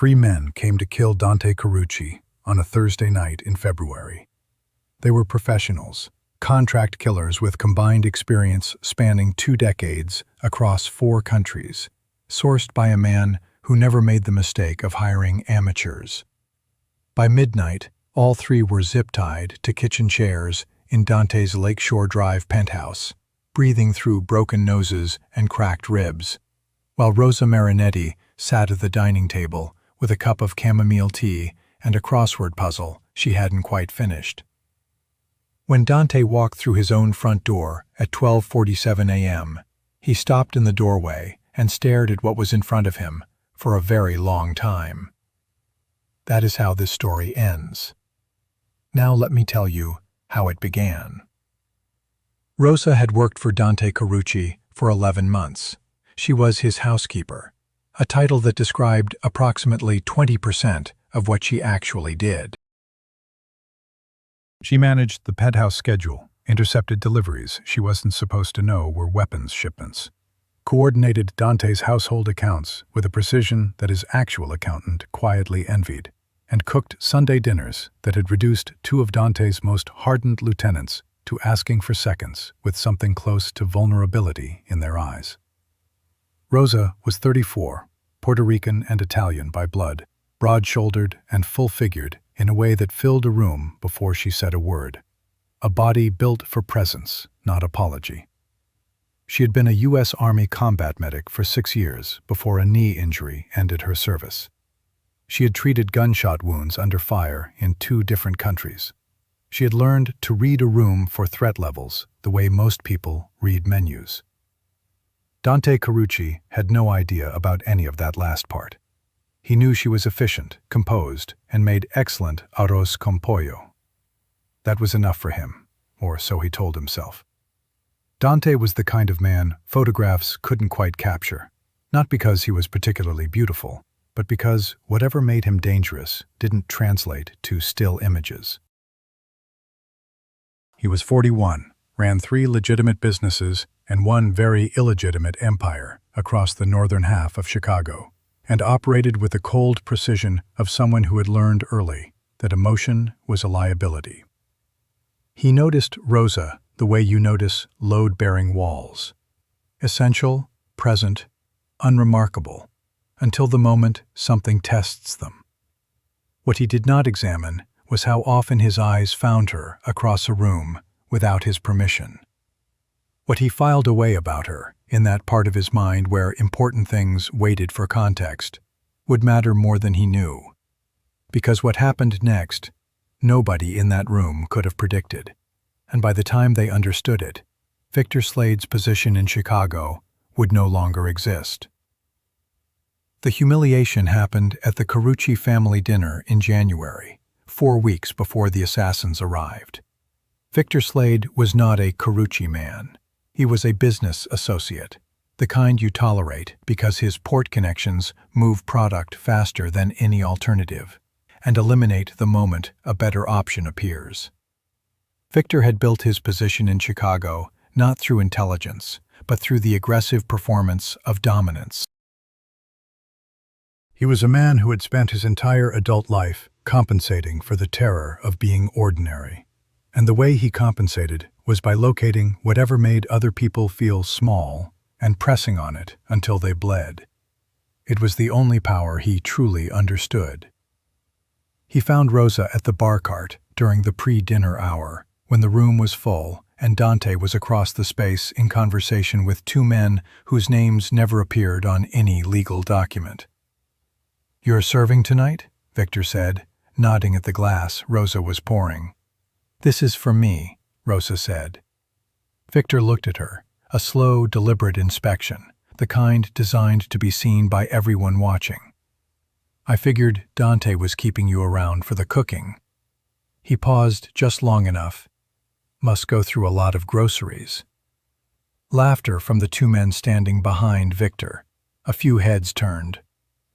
Three men came to kill Dante Carucci on a Thursday night in February. They were professionals, contract killers with combined experience spanning 2 decades across 4 countries, sourced by a man who never made the mistake of hiring amateurs. By midnight, all 3 were zip-tied to kitchen chairs in Dante's Lakeshore Drive penthouse, breathing through broken noses and cracked ribs, while Rosa Marinetti sat at the dining table with a cup of chamomile tea and a crossword puzzle she hadn't quite finished. When Dante walked through his own front door at 12:47 a.m., he stopped in the doorway and stared at what was in front of him for a very long time. That is how this story ends. Now let me tell you how it began. Rosa had worked for Dante Carucci for 11 months. She was his housekeeper, a title that described approximately 20% of what she actually did. She managed the penthouse schedule, intercepted deliveries she wasn't supposed to know were weapons shipments, coordinated Dante's household accounts with a precision that his actual accountant quietly envied, and cooked Sunday dinners that had reduced 2 of Dante's most hardened lieutenants to asking for seconds with something close to vulnerability in their eyes. Rosa was 34, Puerto Rican and Italian by blood, broad-shouldered and full-figured in a way that filled a room before she said a word. A body built for presence, not apology. She had been a U.S. Army combat medic for 6 years before a knee injury ended her service. She had treated gunshot wounds under fire in 2 different countries. She had learned to read a room for threat levels the way most people read menus. Dante Carucci had no idea about any of that last part. He knew she was efficient, composed, and made excellent arroz con pollo. That was enough for him, or so he told himself. Dante was the kind of man photographs couldn't quite capture, not because he was particularly beautiful, but because whatever made him dangerous didn't translate to still images. He was 41, ran 3 legitimate businesses and 1 very illegitimate empire across the northern half of Chicago, and operated with the cold precision of someone who had learned early that emotion was a liability. He noticed Rosa the way you notice load-bearing walls. Essential, present, unremarkable, until the moment something tests them. What he did not examine was how often his eyes found her across a room without his permission. What he filed away about her, in that part of his mind where important things waited for context, would matter more than he knew. Because what happened next, nobody in that room could have predicted. And by the time they understood it, Victor Slade's position in Chicago would no longer exist. The humiliation happened at the Carucci family dinner in January, 4 weeks before the assassins arrived. Victor Slade was not a Carucci man. He was a business associate, the kind you tolerate because his port connections move product faster than any alternative, and eliminate the moment a better option appears. Victor had built his position in Chicago not through intelligence, but through the aggressive performance of dominance. He was a man who had spent his entire adult life compensating for the terror of being ordinary. And the way he compensated was by locating whatever made other people feel small and pressing on it until they bled. It was the only power he truly understood. He found Rosa at the bar cart during the pre-dinner hour, when the room was full and Dante was across the space in conversation with 2 men whose names never appeared on any legal document. "You're serving tonight?" Victor said, nodding at the glass Rosa was pouring. "This is for me," Rosa said. Victor looked at her, a slow, deliberate inspection, the kind designed to be seen by everyone watching. "I figured Dante was keeping you around for the cooking." He paused just long enough. "Must go through a lot of groceries." Laughter from the 2 men standing behind Victor. A few heads turned.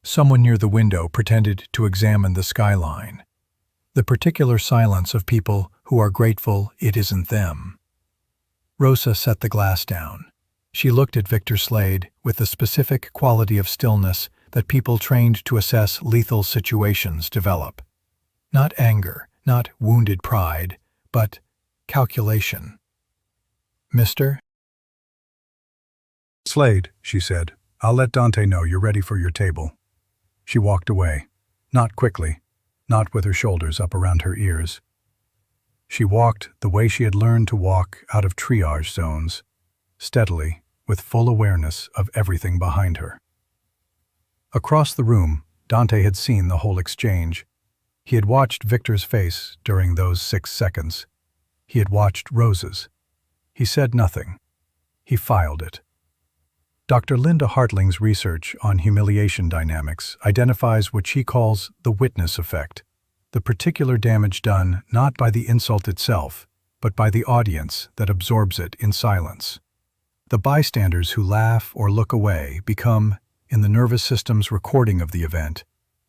Someone near the window pretended to examine the skyline. The particular silence of people who are grateful it isn't them. Rosa set the glass down. She looked at Victor Slade with the specific quality of stillness that people trained to assess lethal situations develop. Not anger, not wounded pride, but calculation. "Mr. Slade," she said, "I'll let Dante know you're ready for your table." She walked away, not quickly, not with her shoulders up around her ears. She walked the way she had learned to walk out of triage zones, steadily, with full awareness of everything behind her. Across the room, Dante had seen the whole exchange. He had watched Victor's face during those 6 seconds. He had watched Rosa's. He said nothing. He filed it. Dr. Linda Hartling's research on humiliation dynamics identifies what she calls the witness effect, the particular damage done not by the insult itself, but by the audience that absorbs it in silence. The bystanders who laugh or look away become, in the nervous system's recording of the event,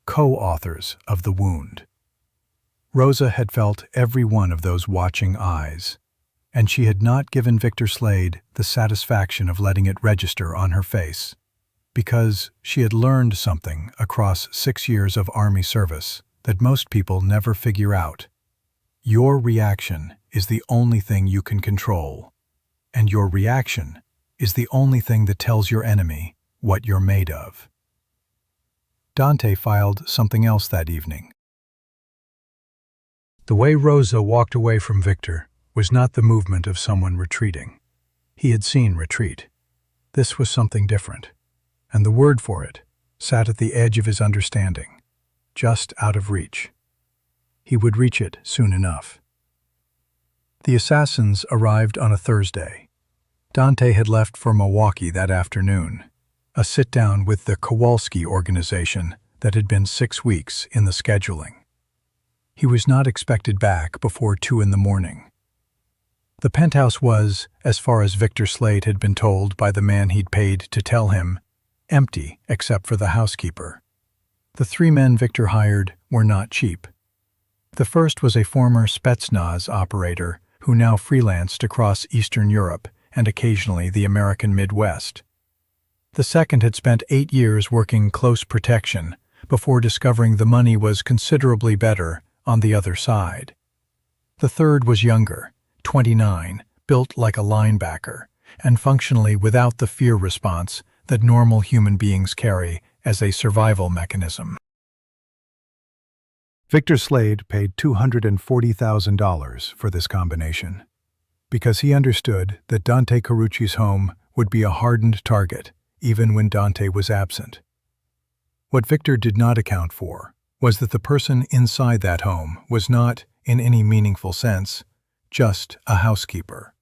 co-authors of the wound. Rosa had felt every one of those watching eyes, and she had not given Victor Slade the satisfaction of letting it register on her face, because she had learned something across 6 years of Army service that most people never figure out. Your reaction is the only thing you can control, and your reaction is the only thing that tells your enemy what you're made of. Dante filed something else that evening. The way Rosa walked away from Victor was not the movement of someone retreating. He had seen retreat. This was something different, and the word for it sat at the edge of his understanding, just out of reach. He would reach it soon enough. The assassins arrived on a Thursday. Dante had left for Milwaukee that afternoon, a sit-down with the Kowalski organization that had been 6 weeks in the scheduling. He was not expected back before 2 in the morning. The penthouse was, as far as Victor Slade had been told by the man he'd paid to tell him, empty except for the housekeeper. The 3 men Victor hired were not cheap. The first was a former Spetsnaz operator who now freelanced across Eastern Europe and occasionally the American Midwest. The second had spent 8 years working close protection before discovering the money was considerably better on the other side. The third was younger, 29, built like a linebacker, and functionally without the fear response that normal human beings carry as a survival mechanism. Victor Slade paid $240,000 for this combination, because he understood that Dante Carucci's home would be a hardened target even when Dante was absent. What Victor did not account for was that the person inside that home was not, in any meaningful sense, just a housekeeper.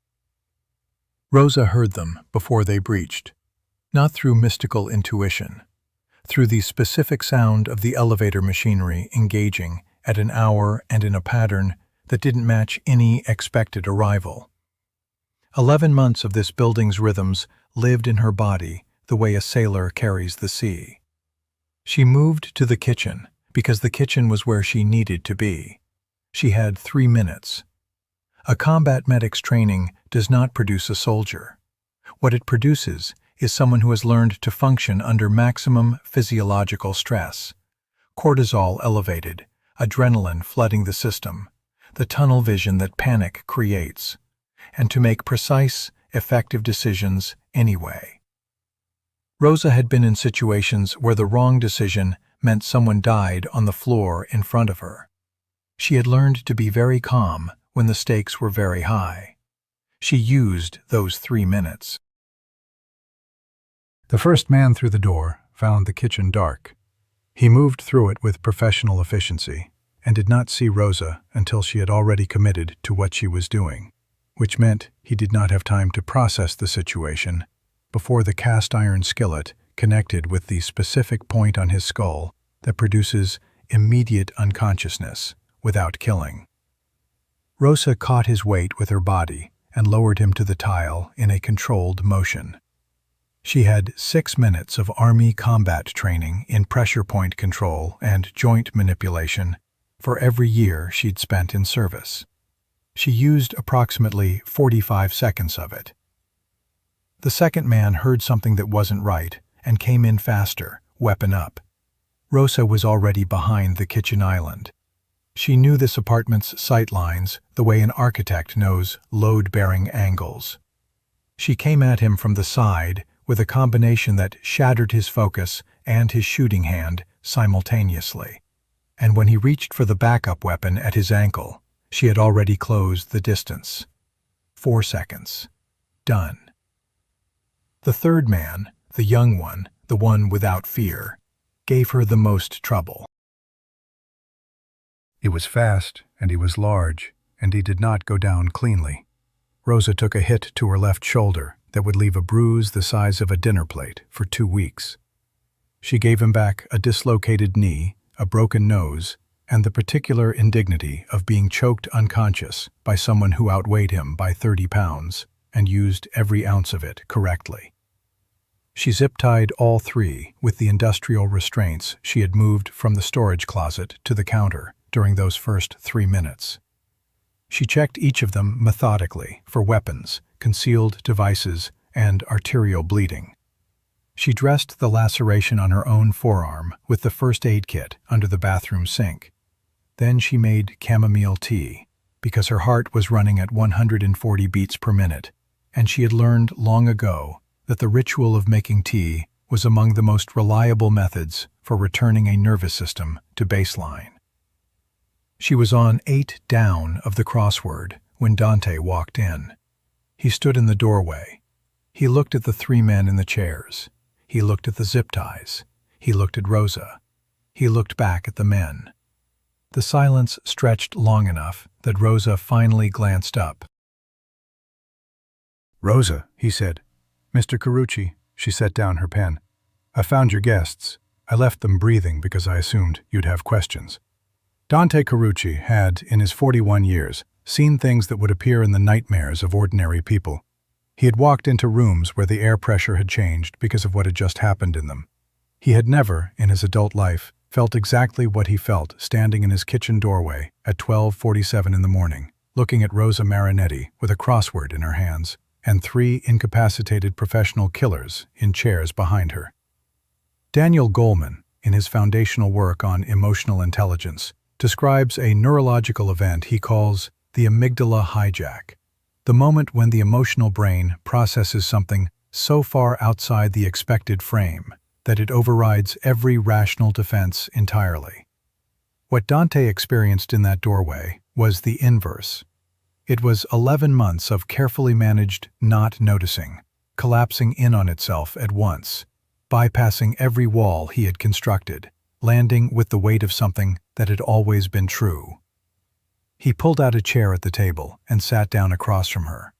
Rosa heard them before they breached, not through mystical intuition, through the specific sound of the elevator machinery engaging at an hour and in a pattern that didn't match any expected arrival. 11 months of this building's rhythms lived in her body the way a sailor carries the sea. She moved to the kitchen because the kitchen was where she needed to be. She had 3 minutes. A combat medic's training does not produce a soldier. What it produces is someone who has learned to function under maximum physiological stress. Cortisol elevated, adrenaline flooding the system, the tunnel vision that panic creates, and to make precise, effective decisions anyway. Rosa had been in situations where the wrong decision meant someone died on the floor in front of her. She had learned to be very calm when the stakes were very high. She used those 3 minutes. The first man through the door found the kitchen dark. He moved through it with professional efficiency and did not see Rosa until she had already committed to what she was doing, which meant he did not have time to process the situation before the cast-iron skillet connected with the specific point on his skull that produces immediate unconsciousness without killing. Rosa caught his weight with her body and lowered him to the tile in a controlled motion. She had 6 minutes of Army combat training in pressure point control and joint manipulation for every year she'd spent in service. She used approximately 45 seconds of it. The second man heard something that wasn't right and came in faster, weapon up. Rosa was already behind the kitchen island. She knew this apartment's sight lines the way an architect knows load-bearing angles. She came at him from the side with a combination that shattered his focus and his shooting hand simultaneously. And when he reached for the backup weapon at his ankle, she had already closed the distance. 4 seconds. Done. The third man, the young one, the one without fear, gave her the most trouble. He was fast, and he was large, and he did not go down cleanly. Rosa took a hit to her left shoulder that would leave a bruise the size of a dinner plate for 2 weeks. She gave him back a dislocated knee, a broken nose, and the particular indignity of being choked unconscious by someone who outweighed him by 30 pounds and used every ounce of it correctly. She zip-tied all 3 with the industrial restraints she had moved from the storage closet to the counter during those first 3 minutes. She checked each of them methodically for weapons, concealed devices, and arterial bleeding. She dressed the laceration on her own forearm with the first aid kit under the bathroom sink. Then she made chamomile tea, because her heart was running at 140 beats per minute, and she had learned long ago that the ritual of making tea was among the most reliable methods for returning a nervous system to baseline. She was on 8 down of the crossword when Dante walked in. He stood in the doorway. He looked at the 3 men in the chairs. He looked at the zip ties. He looked at Rosa. He looked back at the men. The silence stretched long enough that Rosa finally glanced up. "Rosa," he said. "Mr. Carucci," she set down her pen. "I found your guests. I left them breathing because I assumed you'd have questions." Dante Carucci had, in his 41 years, seen things that would appear in the nightmares of ordinary people. He had walked into rooms where the air pressure had changed because of what had just happened in them. He had never, in his adult life, felt exactly what he felt standing in his kitchen doorway at 12:47 in the morning, looking at Rosa Marinetti with a crossword in her hands and 3 incapacitated professional killers in chairs behind her. Daniel Goleman, in his foundational work on emotional intelligence, describes a neurological event he calls the amygdala hijack, the moment when the emotional brain processes something so far outside the expected frame that it overrides every rational defense entirely. What Dante experienced in that doorway was the inverse. It was 11 months of carefully managed not noticing, collapsing in on itself at once, bypassing every wall he had constructed, landing with the weight of something that had always been true. He pulled out a chair at the table and sat down across from her.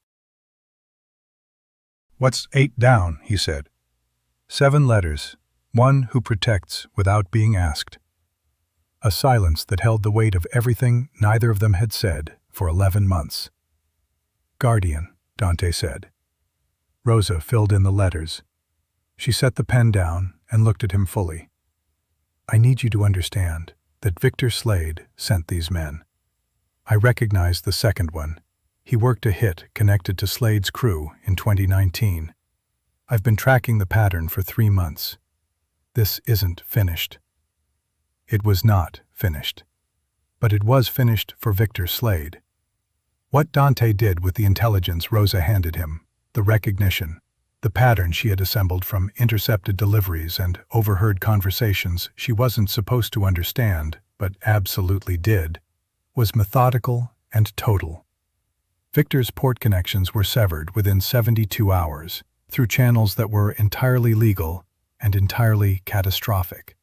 "What's 8 down?" he said. 7 letters, one who protects without being asked. A silence that held the weight of everything neither of them had said for 11 months. "Guardian," Dante said. Rosa filled in the letters. She set the pen down and looked at him fully. "I need you to understand that Victor Slade sent these men. I recognize the second one. He worked a hit connected to Slade's crew in 2019. I've been tracking the pattern for 3 months. This isn't finished." It was not finished. But it was finished for Victor Slade. What Dante did with the intelligence Rosa handed him, the recognition, the pattern she had assembled from intercepted deliveries and overheard conversations she wasn't supposed to understand, but absolutely did, was methodical and total. Victor's port connections were severed within 72 hours through channels that were entirely legal and entirely catastrophic.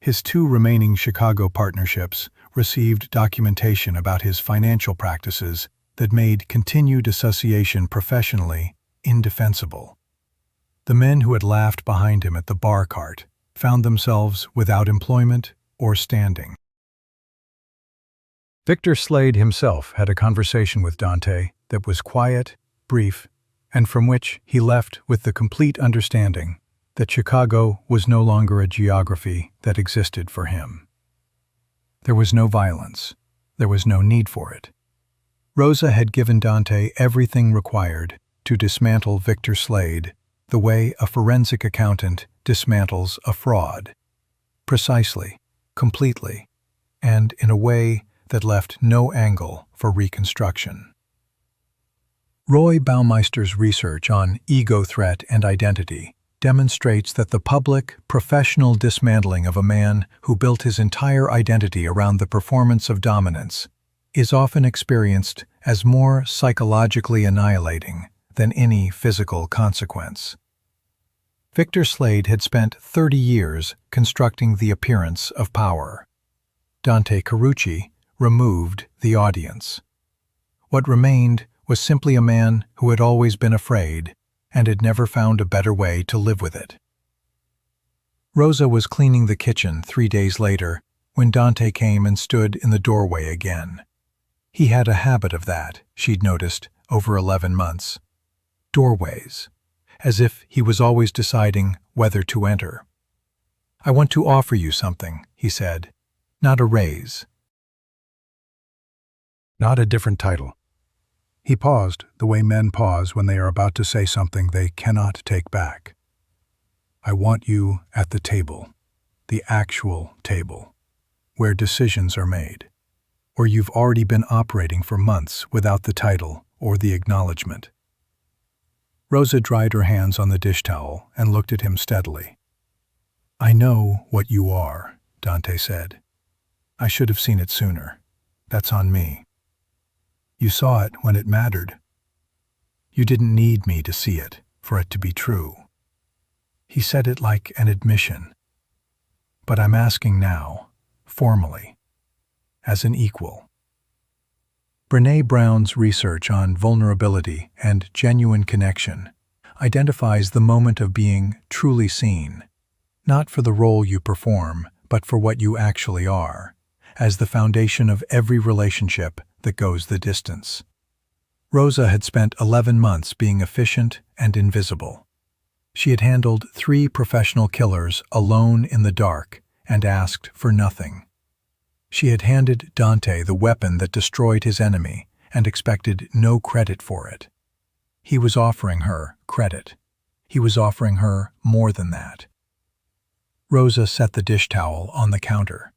His 2 remaining Chicago partnerships received documentation about his financial practices that made continued association professionally indefensible. The men who had laughed behind him at the bar cart found themselves without employment or standing. Victor Slade himself had a conversation with Dante that was quiet, brief, and from which he left with the complete understanding that Chicago was no longer a geography that existed for him. There was no violence. There was no need for it. Rosa had given Dante everything required to dismantle Victor Slade the way a forensic accountant dismantles a fraud. Precisely, completely, and in a way that left no angle for reconstruction. Roy Baumeister's research on ego threat and identity demonstrates that the public, professional dismantling of a man who built his entire identity around the performance of dominance is often experienced as more psychologically annihilating than any physical consequence. Victor Slade had spent 30 years constructing the appearance of power. Dante Carucci removed the audience. What remained was simply a man who had always been afraid and had never found a better way to live with it. Rosa was cleaning the kitchen 3 days later when Dante came and stood in the doorway again. He had a habit of that, she'd noticed, over 11 months. Doorways, as if he was always deciding whether to enter. "I want to offer you something," he said. "Not a raise. Not a different title." He paused, the way men pause when they are about to say something they cannot take back. "I want you at the table, the actual table, where decisions are made, or you've already been operating for months without the title or the acknowledgement." Rosa dried her hands on the dish towel and looked at him steadily. "I know what you are," Dante said. "I should have seen it sooner. That's on me. You saw it when it mattered. You didn't need me to see it for it to be true." He said it like an admission. "But I'm asking now, formally, as an equal." Brené Brown's research on vulnerability and genuine connection identifies the moment of being truly seen, not for the role you perform, but for what you actually are, as the foundation of every relationship that goes the distance. Rosa had spent 11 months being efficient and invisible. She had handled 3 professional killers alone in the dark and asked for nothing. She had handed Dante the weapon that destroyed his enemy and expected no credit for it. He was offering her credit. He was offering her more than that. Rosa set the dish towel on the counter.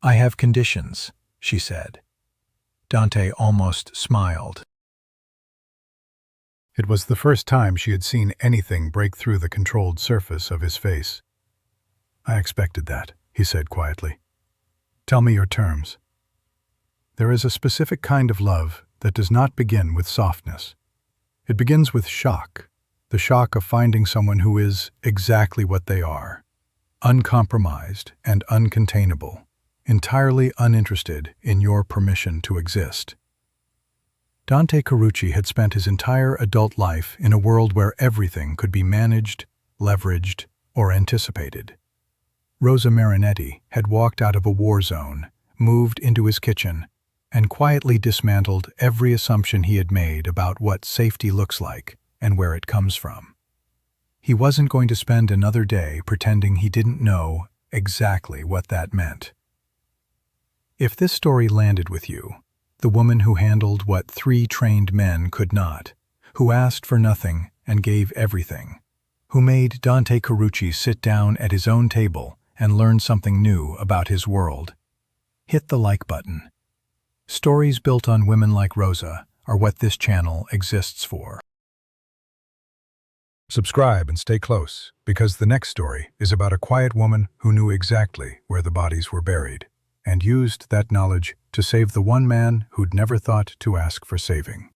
"I have conditions," she said. Dante almost smiled. It was the first time she had seen anything break through the controlled surface of his face. "I expected that," he said quietly. "Tell me your terms." "There is a specific kind of love that does not begin with softness. It begins with shock, the shock of finding someone who is exactly what they are, uncompromised and uncontainable, entirely uninterested in your permission to exist." Dante Carucci had spent his entire adult life in a world where everything could be managed, leveraged, or anticipated. Rosa Marinetti had walked out of a war zone, moved into his kitchen, and quietly dismantled every assumption he had made about what safety looks like and where it comes from. He wasn't going to spend another day pretending he didn't know exactly what that meant. If this story landed with you, the woman who handled what 3 trained men could not, who asked for nothing and gave everything, who made Dante Carucci sit down at his own table and learn something new about his world, hit the like button. Stories built on women like Rosa are what this channel exists for. Subscribe and stay close, because the next story is about a quiet woman who knew exactly where the bodies were buried, and used that knowledge to save the one man who'd never thought to ask for saving.